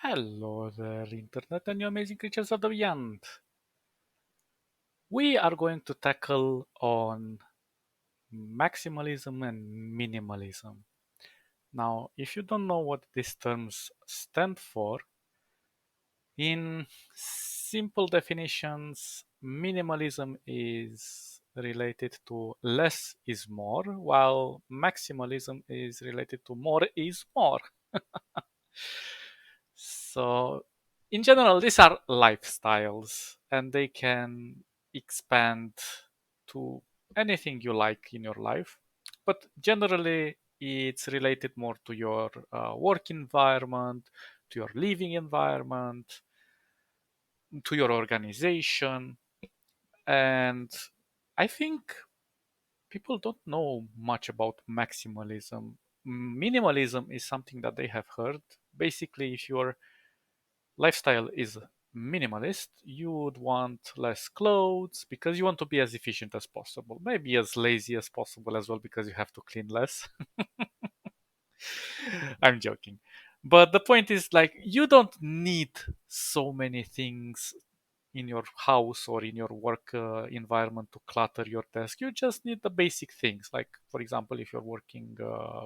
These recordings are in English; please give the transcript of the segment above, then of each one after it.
Hello there, Internet and you amazing creatures of the beyond. We are going to tackle on maximalism and minimalism. Now, if you don't know what these terms stand for, in simple definitions, minimalism is related to less is more, while maximalism is related to more is more. So, in general, these are lifestyles and they can expand to anything you like in your life. But generally, it's related more to your work environment, to your living environment, to your organization. And I think people don't know much about maximalism. Minimalism is something that they have heard. Basically, if you're lifestyle is minimalist, you would want less clothes because you want to be as efficient as possible, maybe as lazy as possible as well because you have to clean less. I'm joking. But the point is, like, you don't need so many things in your house or in your work environment to clutter your desk. You just need the basic things. Like, for example, if you're working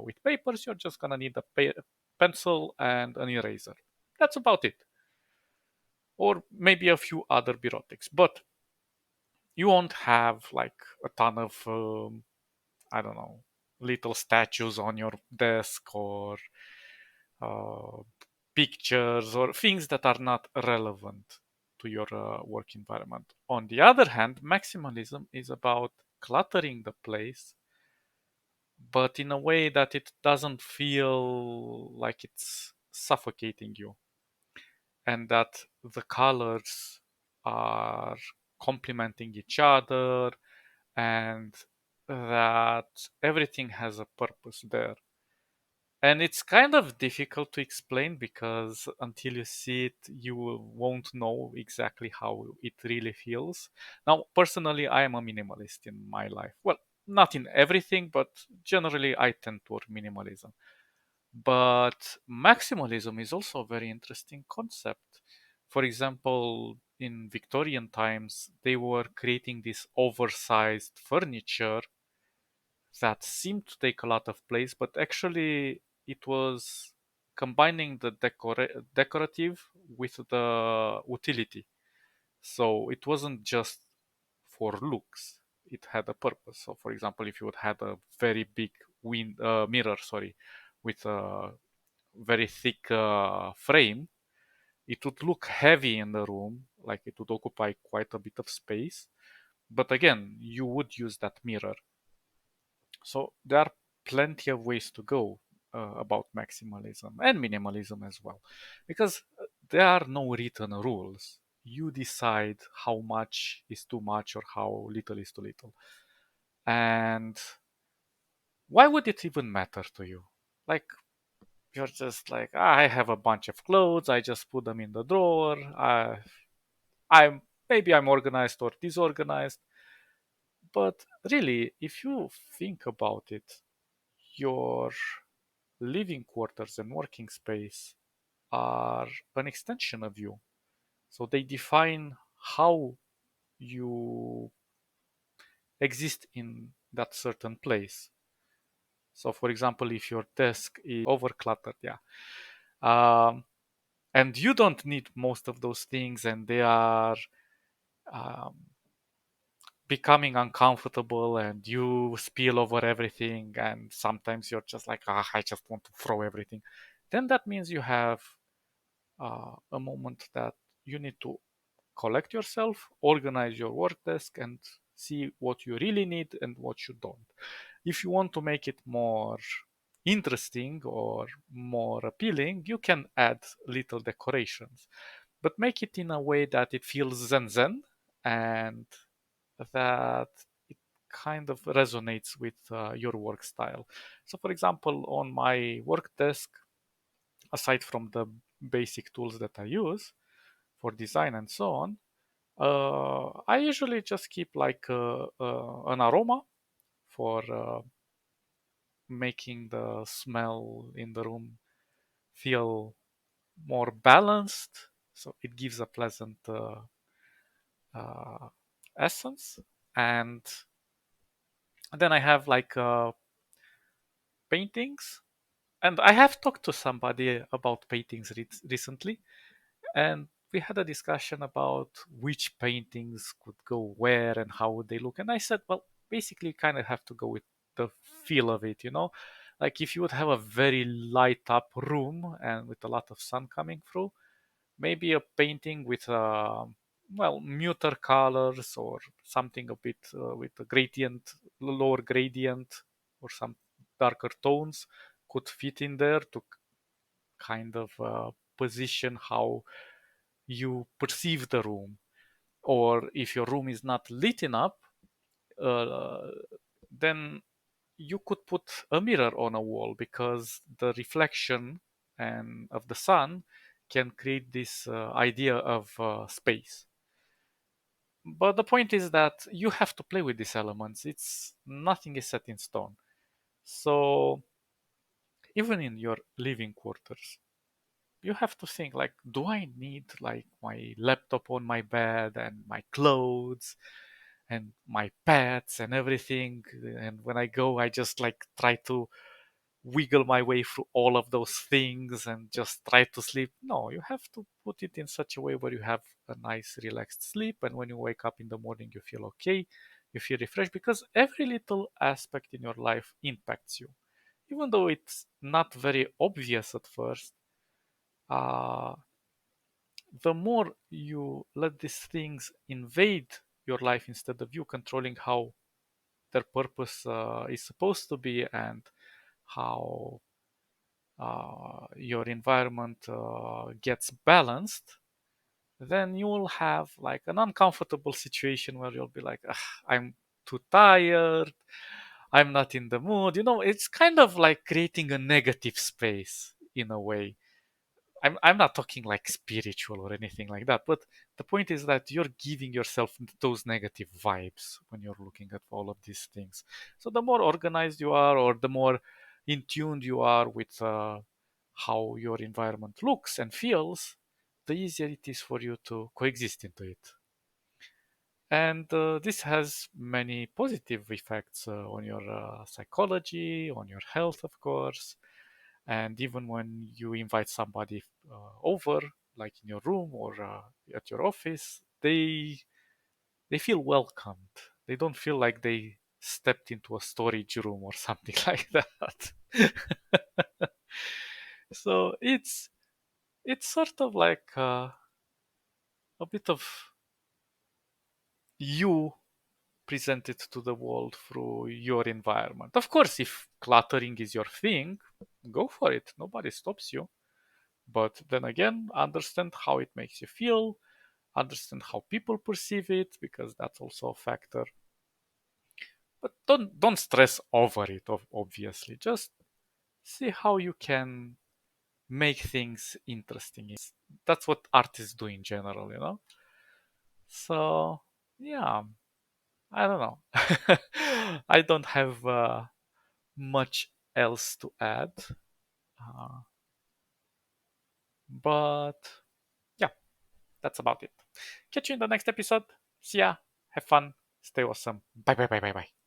with papers, you're just gonna need a pencil and an eraser. That's about it, or maybe a few other bureautics. But you won't have like a ton of, I don't know, little statues on your desk or uh, pictures or things that are not relevant to your work environment. On the other hand, maximalism is about cluttering the place, but in a way that it doesn't feel like it's suffocating you, and that the colors are complementing each other, and that everything has a purpose there. And it's kind of difficult to explain because until you see it, you won't know exactly how it really feels. Now, personally, I am a minimalist in my life. Well, not in everything, but generally, I tend toward minimalism. But maximalism is also a very interesting concept. For example, in Victorian times, they were creating this oversized furniture that seemed to take a lot of place, but actually it was combining the decorative with the utility. So it wasn't just for looks; it had a purpose. So, for example, if you would had a very big mirror, sorry, with a very thick frame, it would look heavy in the room, like it would occupy quite a bit of space. But again, you would use that mirror. So there are plenty of ways to go about maximalism and minimalism as well, because there are no written rules. You decide how much is too much or how little is too little. And why would it even matter to you? Like, you're just like, I have a bunch of clothes, I just put them in the drawer. I'm maybe I'm organized or disorganized, but really, if you think about it, your living quarters and working space are an extension of you. So they define how you exist in that certain place. So, for example, if your desk is overcluttered, yeah, um, and you don't need most of those things, and they are um, becoming uncomfortable, and you spill over everything, and sometimes you're just like, ah, I just want to throw everything. Then that means you have a moment that you need to collect yourself, organize your work desk, and see what you really need and what you don't. If you want to make it more interesting or more appealing, you can add little decorations, but make it in a way that it feels zen and that it kind of resonates with your work style. So, for example, on my work desk, aside from the basic tools that I use for design and so on, I usually just keep like an aroma for making the smell in the room feel more balanced, so it gives a pleasant uh, essence. And then I have like paintings, and I have talked to somebody about paintings recently, and we had a discussion about which paintings could go where and how would they look. And I said, well, basically, you kind of have to go with the feel of it, you know? Like if you would have a very light up room and with a lot of sun coming through, maybe a painting with well, muter colors or something a bit with a gradient, lower gradient, or some darker tones could fit in there to kind of position how you perceive the room. Or if your room is not lit up, uh, then you could put a mirror on a wall, because the reflection and of the sun can create this idea of space. But the point is that you have to play with these elements. It's nothing is set in stone. So even in your living quarters, you have to think like, do I need like my laptop on my bed and my clothes and my pets and everything? And when I go, I just like try to wiggle my way through all of those things and just try to sleep. No, you have to put it in such a way where you have a nice relaxed sleep, and when you wake up in the morning you feel okay, you feel refreshed, because every little aspect in your life impacts you. Even though it's not very obvious at first, uh, the more you let these things invade your life instead of you controlling how their purpose is supposed to be, and how your environment gets balanced, then you will have like an uncomfortable situation where you'll be like, "Ugh, I'm too tired. I'm not in the mood." You know, it's kind of like creating a negative space in a way. I'm not talking like spiritual or anything like that, but the point is that you're giving yourself those negative vibes when you're looking at all of these things. So the more organized you are, or the more in tuned you are with how your environment looks and feels, the easier it is for you to coexist into it. And this has many positive effects on your psychology, on your health, of course. And even when you invite somebody over, like in your room or at your office, they feel welcomed. They don't feel like they stepped into a storage room or something like that. So it's sort of like a bit of you presented to the world through your environment. Of course, if cluttering is your thing, go for it. Nobody stops you. But then again, understand how it makes you feel, understand how people perceive it, because that's also a factor. But don't stress over it, obviously. Just see how you can make things interesting. That's what artists do in general, you know? So, yeah, I don't know. I don't have much else to add. Uh, but yeah, that's about it. Catch you in the next episode. See ya. Have fun. Stay awesome. Bye bye bye bye bye.